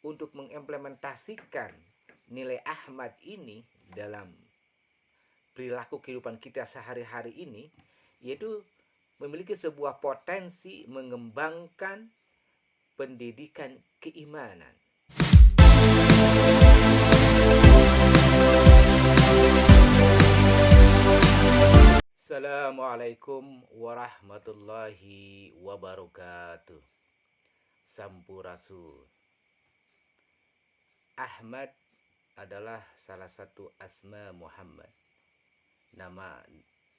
untuk mengimplementasikan nilai Ahmad ini dalam perilaku kehidupan kita sehari-hari ini, yaitu memiliki sebuah potensi mengembangkan pendidikan keimanan. Assalamualaikum warahmatullahi wabarakatuh. Sampurasun. Ahmad adalah salah satu asma Muhammad, nama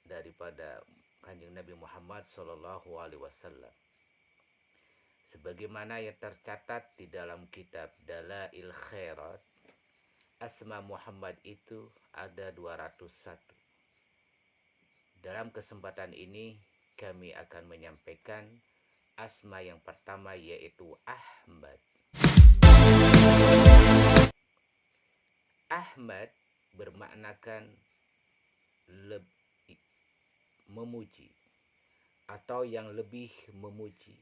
daripada Kanjeng Nabi Muhammad Sallallahu Alaihi Wasallam. Sebagaimana yang tercatat di dalam kitab Dalail Khairat, asma Muhammad itu ada 201. Dalam kesempatan ini kami akan menyampaikan asma yang pertama, yaitu Ahmad. Ahmad bermaknakan memuji, atau yang lebih memuji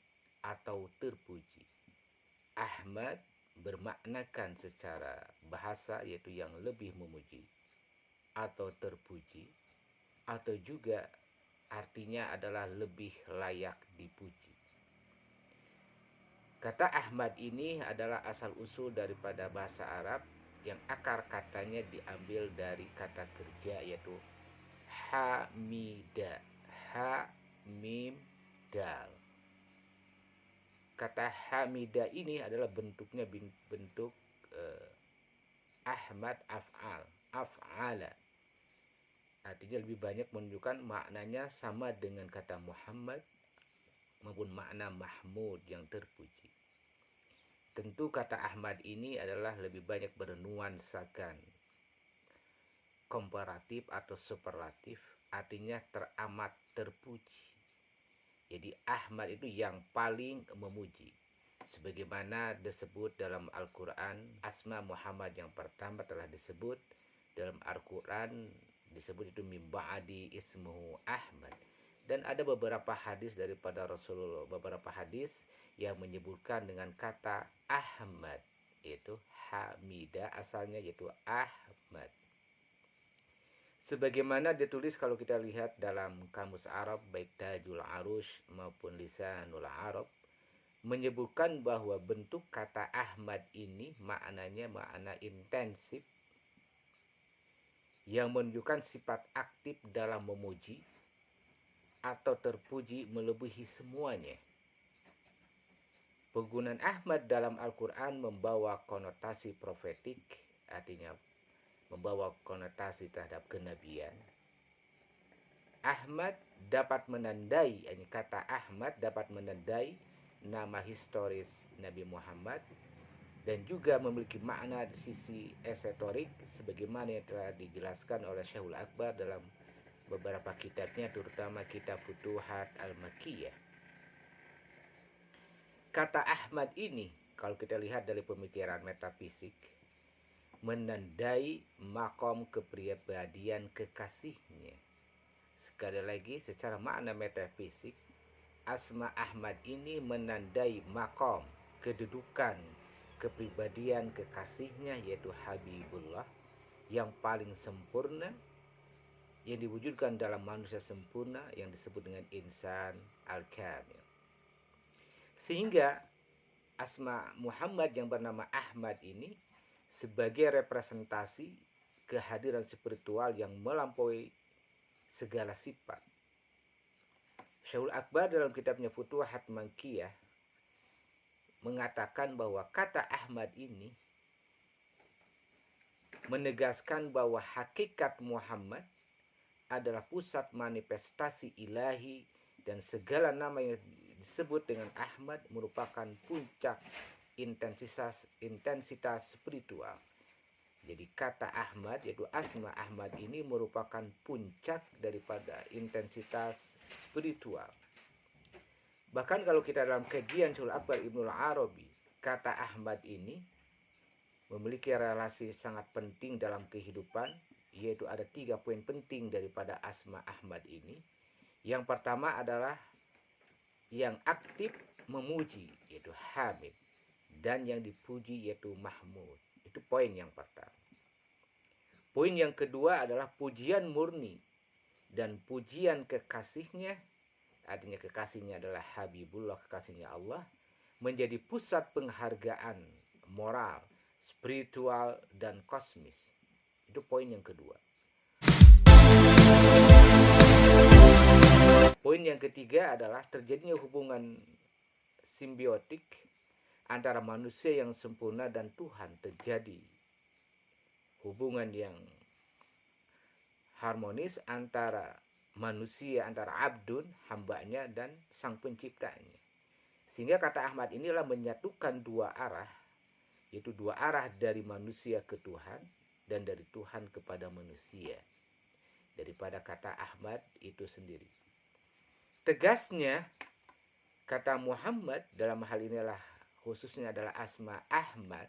atau terpuji. Ahmad bermaknakan secara bahasa yaitu yang lebih memuji atau terpuji, atau juga artinya adalah lebih layak dipuji. Kata Ahmad ini adalah asal usul daripada bahasa Arab yang akar katanya diambil dari kata kerja yaitu hamida, ha mim dal. Kata hamida ini adalah bentuknya bentuk Ahmad af'al, af'ala. Artinya lebih banyak menunjukkan maknanya sama dengan kata Muhammad maupun makna Mahmud yang terpuji. Tentu kata Ahmad ini adalah lebih banyak bernuansakan komparatif atau superlatif, artinya teramat terpuji. Jadi Ahmad itu yang paling memuji. Sebagaimana disebut dalam Al-Quran, asma Muhammad yang pertama telah disebut dalam Al-Quran, disebut itu min ba'di ismuhu Ahmad. Dan ada beberapa hadis daripada Rasulullah, beberapa hadis yang menyebutkan dengan kata Ahmad, yaitu Hamidah asalnya yaitu Ahmad. Sebagaimana ditulis kalau kita lihat dalam kamus Arab baik Tajul Arush maupun Lisanul Arab, menyebutkan bahwa bentuk kata Ahmad ini maknanya makna intensif yang menunjukkan sifat aktif dalam memuji atau terpuji melebihi semuanya. Penggunaan Ahmad dalam Al-Quran membawa konotasi profetik, artinya membawa konotasi terhadap kenabian. Ahmad dapat menandai, kata Ahmad dapat menandai nama historis Nabi Muhammad dan juga memiliki makna sisi esoterik sebagaimana yang telah dijelaskan oleh Syekhul Akbar dalam beberapa kitabnya, terutama kitab Futuhat Al-Makkiyah. Kata Ahmad ini, kalau kita lihat dari pemikiran metafisik, menandai makom kepribadian kekasihnya. Sekali lagi, secara makna metafisik, asma Ahmad ini menandai makom, kedudukan kepribadian kekasihnya, yaitu Habibullah, yang paling sempurna, yang diwujudkan dalam manusia sempurna yang disebut dengan insan al-kamil. Sehingga asma Muhammad yang bernama Ahmad ini sebagai representasi kehadiran spiritual yang melampaui segala sifat. Syekhul Akbar dalam kitabnya Futuhat Makkiyah mengatakan bahwa kata Ahmad ini menegaskan bahwa hakikat Muhammad adalah pusat manifestasi ilahi dan segala nama yang disebut dengan Ahmad merupakan puncak intensitas spiritual. Jadi kata Ahmad, yaitu asma Ahmad ini merupakan puncak daripada intensitas spiritual. Bahkan kalau kita dalam kajian Syekhul Akbar Ibnul Arabi, kata Ahmad ini memiliki relasi sangat penting dalam kehidupan, yaitu ada 3 poin penting daripada asma Ahmad ini. Yang pertama adalah yang aktif memuji, yaitu Hamid. dan yang dipuji yaitu mahmud. Itu poin yang pertama. Poin yang kedua adalah pujian murni dan pujian kekasihnya, artinya kekasihnya adalah Habibullah, kekasihnya Allah, menjadi pusat penghargaan moral, spiritual, dan kosmis. Itu poin yang kedua. Poin yang ketiga adalah terjadinya hubungan simbiotik antara manusia yang sempurna dan Tuhan. Terjadi hubungan yang harmonis antara manusia, antara abdun, hambanya, dan sang penciptanya. Sehingga kata Ahmad inilah menyatukan dua arah, yaitu dua arah dari manusia ke Tuhan dan dari Tuhan kepada manusia. Daripada kata Ahmad itu sendiri. Tegasnya, kata Muhammad dalam hal inilah khususnya adalah asma Ahmad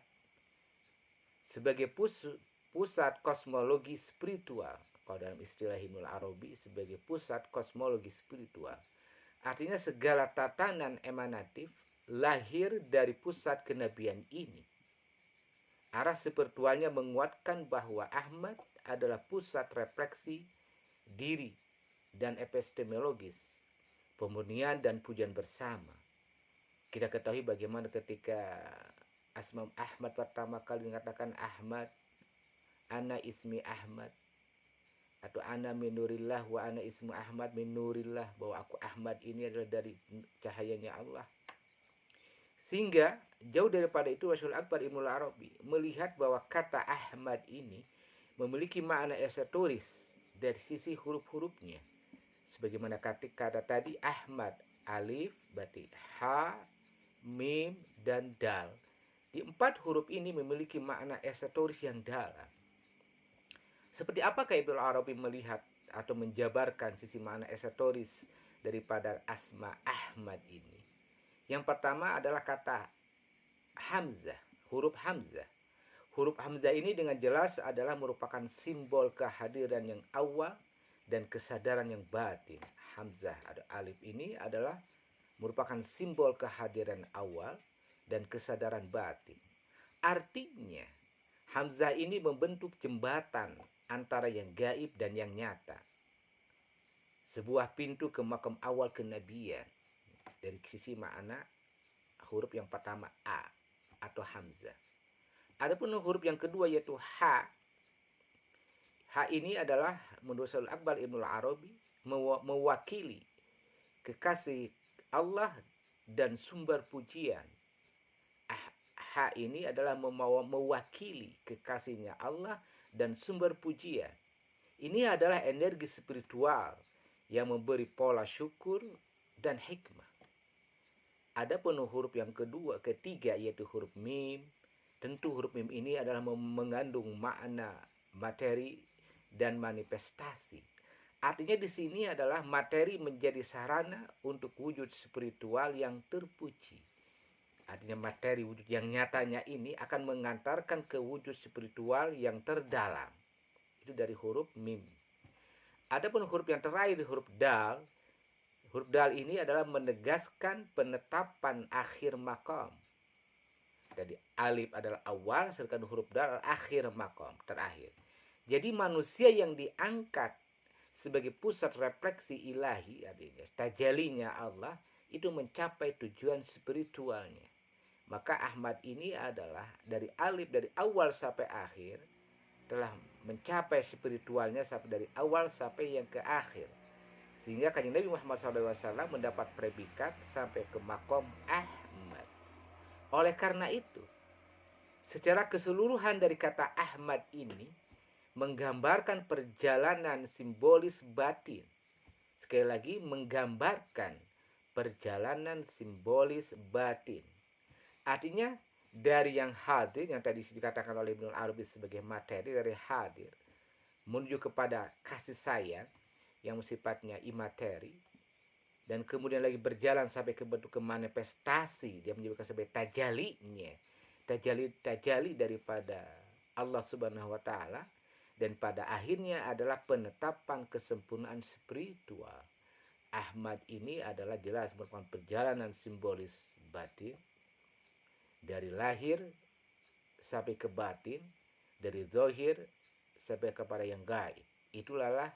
sebagai pusat kosmologi spiritual. Kalau dalam istilah Ibnul Arabi sebagai pusat kosmologi spiritual. Artinya segala tatanan emanatif lahir dari pusat kenabian ini. Arah spiritualnya menguatkan bahwa Ahmad adalah pusat refleksi diri dan epistemologis, pemurnian dan pujian bersama. Kita ketahui bagaimana ketika Asma Ahmad pertama kali mengatakan Ahmad, ana ismi Ahmad, atau ana minurillah wa ana ismu Ahmad minurillah, bahwa aku Ahmad ini adalah dari cahayanya Allah. Sehingga jauh daripada itu Rasul Akbar Ibnul Arabi melihat bahwa kata Ahmad ini memiliki makna esoteris dari sisi huruf-hurufnya. Sebagaimana kata tadi Ahmad, alif, berarti ha, mim, dan dal. Di 4 huruf ini memiliki makna esoteris yang dalam. Seperti apakah Ibnu Arabi melihat atau menjabarkan sisi makna esoteris daripada asma Ahmad ini? Yang pertama adalah kata Hamzah, huruf Hamzah. Huruf Hamzah ini dengan jelas adalah merupakan simbol kehadiran yang awal dan kesadaran yang batin. Hamzah atau alif ini adalah merupakan simbol kehadiran awal dan kesadaran batin. Artinya, Hamzah ini membentuk jembatan antara yang gaib dan yang nyata. Sebuah pintu ke makam awal kenabian. Dari sisi makna huruf yang pertama A atau Hamzah. Adapun huruf yang kedua yaitu H. H ini adalah menurut Rasul Akbar Ibnul Arabi mewakili kekasih Allah dan sumber pujian. H ini adalah mewakili kekasihnya Allah dan sumber pujian. Ini adalah energi spiritual yang memberi pola syukur dan hikmah. Adapun huruf yang ketiga yaitu huruf mim. Tentu huruf mim ini adalah mengandung makna materi dan manifestasi. Artinya di sini adalah materi menjadi sarana untuk wujud spiritual yang terpuji. Artinya materi wujud yang nyatanya ini akan mengantarkan ke wujud spiritual yang terdalam. Itu dari huruf mim. Adapun huruf yang terakhir huruf dal. Huruf dal ini adalah menegaskan penetapan akhir maqam. Jadi alif adalah awal, sedangkan huruf dal adalah akhir maqam, terakhir. Jadi manusia yang diangkat sebagai pusat refleksi ilahi, artinya tajalinya Allah, itu mencapai tujuan spiritualnya. Maka Ahmad ini adalah dari alif, dari awal sampai akhir, telah mencapai spiritualnya sampai dari awal sampai yang ke akhir. Sehingga Kanjeng Nabi Muhammad SAW mendapat predikat sampai ke makom Ahmad. Oleh karena itu, secara keseluruhan dari kata Ahmad ini menggambarkan perjalanan simbolis batin. Sekali lagi, menggambarkan perjalanan simbolis batin. Artinya, dari yang hadir, yang tadi dikatakan oleh Ibnul Arabi sebagai materi, dari hadir, menuju kepada kasih sayang, yang sifatnya imateri, dan kemudian lagi berjalan sampai ke bentuk manifestasi, dia menyebutkan sebagai tajalinya, tajali daripada Allah Subhanahu wa Ta'ala, dan pada akhirnya adalah penetapan kesempurnaan spiritual. Ahmad ini adalah jelas merupakan perjalanan simbolis batin dari lahir sampai ke batin, dari zahir sampai kepada yang gaib. Itulah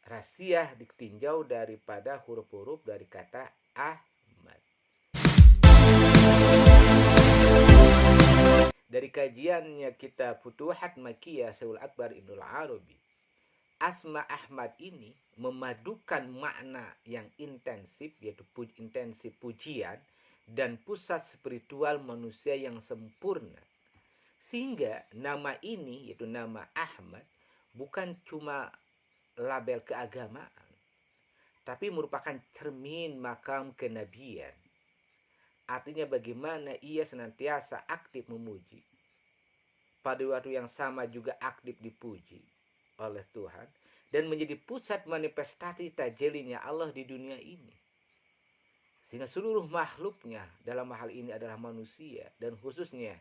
rahasia ditinjau daripada huruf-huruf dari kata Ahmad. Dari kajiannya kitab Futuhat Makkiyah Syaikhul Akbar Ibnul Arabi, asma Ahmad ini memadukan makna yang intensif, yaitu intensif pujian dan pusat spiritual manusia yang sempurna. Sehingga nama ini, yaitu nama Ahmad, bukan cuma label keagamaan, tapi merupakan cermin makam kenabian. Artinya bagaimana ia senantiasa aktif memuji, pada waktu yang sama juga aktif dipuji oleh Tuhan, dan menjadi pusat manifestasi tajelinya Allah di dunia ini. Sehingga seluruh makhluknya dalam hal ini adalah manusia, dan khususnya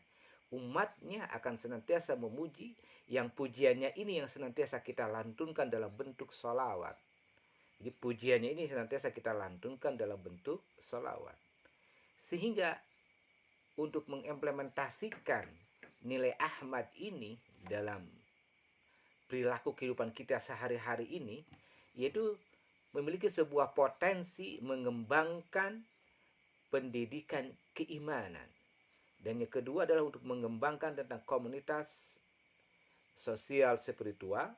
umatnya akan senantiasa memuji, yang pujiannya ini yang senantiasa kita lantunkan dalam bentuk sholawat. Jadi pujiannya ini senantiasa kita lantunkan dalam bentuk sholawat. Sehingga untuk mengimplementasikan nilai Ahmad ini dalam perilaku kehidupan kita sehari-hari ini, yaitu memiliki sebuah potensi mengembangkan pendidikan keimanan. Dan yang kedua adalah untuk mengembangkan tentang komunitas sosial spiritual.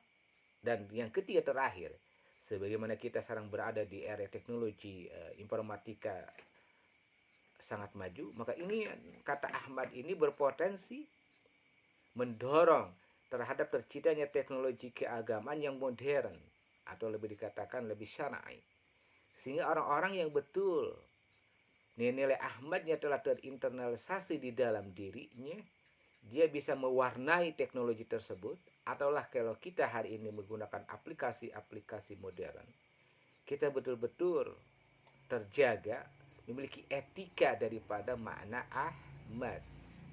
Dan yang ketiga terakhir, sebagaimana kita sekarang berada di era teknologi informatika sangat maju, maka ini kata Ahmad ini berpotensi mendorong terhadap terciptanya teknologi keagamaan yang modern, atau lebih dikatakan lebih syar'i, sehingga orang-orang yang betul nilai Ahmadnya telah terinternalisasi di dalam dirinya, dia bisa mewarnai teknologi tersebut. Ataulah kalau kita hari ini menggunakan aplikasi-aplikasi modern, kita betul-betul terjaga, memiliki etika daripada makna Ahmad,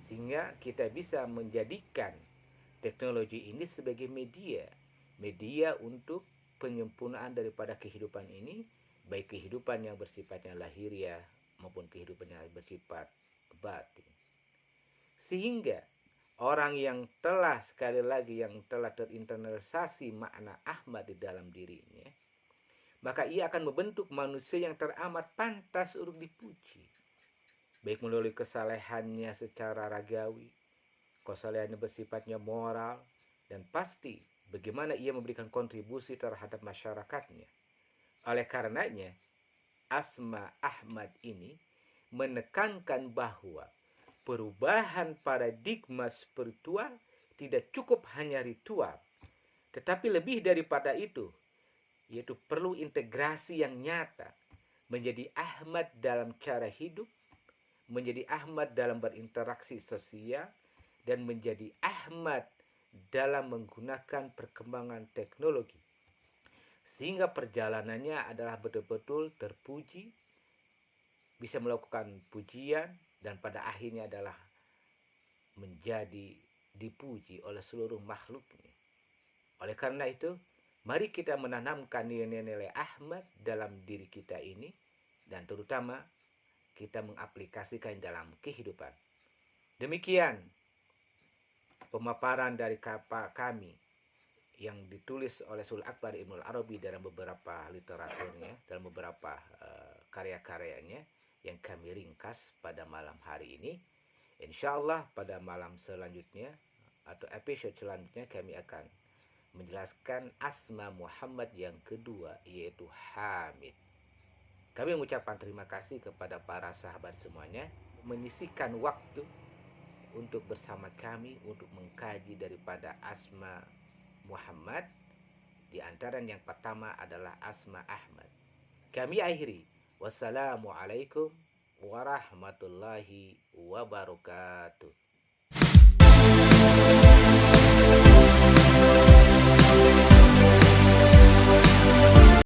sehingga kita bisa menjadikan teknologi ini sebagai media untuk penyempurnaan daripada kehidupan ini, baik kehidupan yang bersifatnya lahiriah maupun kehidupan yang bersifat batin. Sehingga orang yang telah, sekali lagi, yang telah terinternalisasi makna Ahmad di dalam dirinya, maka ia akan membentuk manusia yang teramat pantas untuk dipuji, baik melalui kesalehannya secara ragawi, kesalehannya bersifatnya moral, dan pasti bagaimana ia memberikan kontribusi terhadap masyarakatnya. Oleh karenanya, asma Ahmad ini menekankan bahwa perubahan paradigma spiritual tidak cukup hanya ritual, tetapi lebih daripada itu, yaitu perlu integrasi yang nyata menjadi Ahmad dalam cara hidup, menjadi Ahmad dalam berinteraksi sosial, dan menjadi Ahmad dalam menggunakan perkembangan teknologi, sehingga perjalanannya adalah betul-betul terpuji, bisa melakukan pujian, dan pada akhirnya adalah menjadi dipuji oleh seluruh makhluknya. Oleh karena itu, mari kita menanamkan nilai-nilai Ahmad dalam diri kita ini, dan terutama kita mengaplikasikan dalam kehidupan. Demikian pemaparan dari kami yang ditulis oleh Syaikhul Akbar Ibnul Arabi dalam beberapa literaturnya, dalam beberapa karya-karyanya yang kami ringkas pada malam hari ini. Insyaallah pada malam selanjutnya atau episode selanjutnya kami akan menjelaskan asma Muhammad yang kedua, yaitu Hamid. Kami mengucapkan terima kasih kepada para sahabat semuanya menyisihkan waktu untuk bersama kami untuk mengkaji daripada asma Muhammad. Di antara yang pertama adalah asma Ahmad. Kami akhiri. Wassalamualaikum warahmatullahi wabarakatuh.